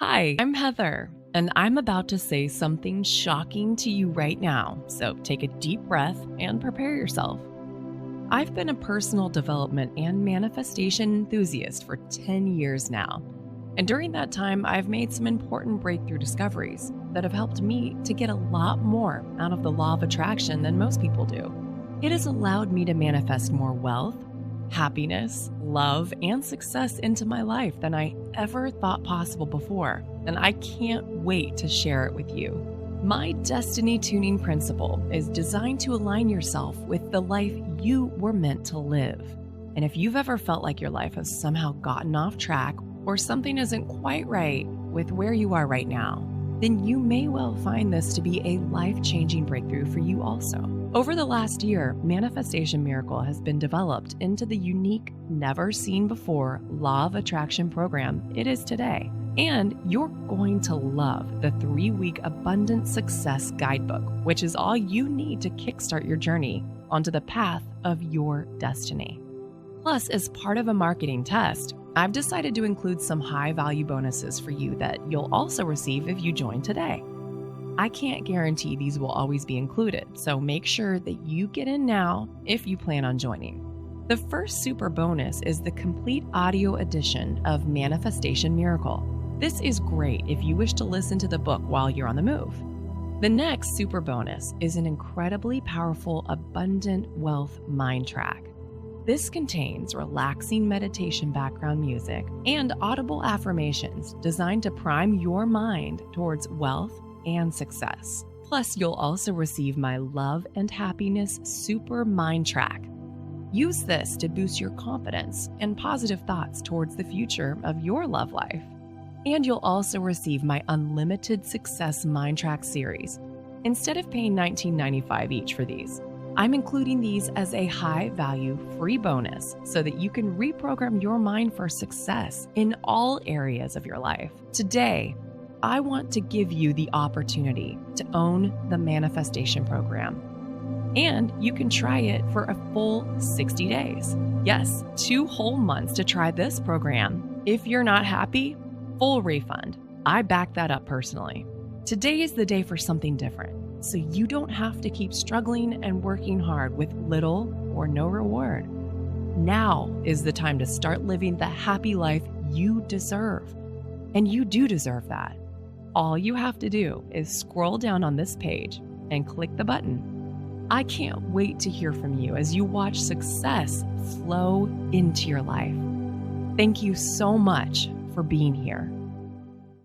Hi, I'm Heather, and I'm about to say something shocking to you right now, so take a deep breath and prepare yourself. I've been a personal development and manifestation enthusiast for 10 years now, and during that time, I've made some important breakthrough discoveries that have helped me to get a lot more out of the law of attraction than most people do. It has allowed me to manifest more wealth, happiness, love, and success into my life than I ever thought possible before, and I can't wait to share it with you. My destiny tuning principle is designed to align yourself with the life you were meant to live. And if you've ever felt like your life has somehow gotten off track or something isn't quite right with where you are right now, then you may well find this to be a life-changing breakthrough for you also. Over the last year, Manifestation Miracle has been developed into the unique, never-seen-before Law of Attraction program it is today. And you're going to love the 3-week Abundant Success Guidebook, which is all you need to kickstart your journey onto the path of your destiny. Plus, as part of a marketing test, I've decided to include some high-value bonuses for you that you'll also receive if you join today. I can't guarantee these will always be included, so make sure that you get in now if you plan on joining. The first super bonus is the complete audio edition of Manifestation Miracle. This is great if you wish to listen to the book while you're on the move. The next super bonus is an incredibly powerful Abundant Wealth Mind Track. This contains relaxing meditation background music and audible affirmations designed to prime your mind towards wealth and success. Plus, you'll also receive my Love and Happiness Super Mind Track. Use this to boost your confidence and positive thoughts towards the future of your love life. And you'll also receive my Unlimited Success Mind Track series. Instead of paying $19.95 each for these, I'm including these as a high-value free bonus so that you can reprogram your mind for success in all areas of your life. Today, I want to give you the opportunity to own the manifestation program. And you can try it for a full 60 days. Yes, 2 whole months to try this program. If you're not happy, full refund. I back that up personally. Today is the day for something different, so you don't have to keep struggling and working hard with little or no reward. Now is the time to start living the happy life you deserve. And you do deserve that. All you have to do is scroll down on this page and click the button. I can't wait to hear from you as you watch success flow into your life. Thank you so much for being here.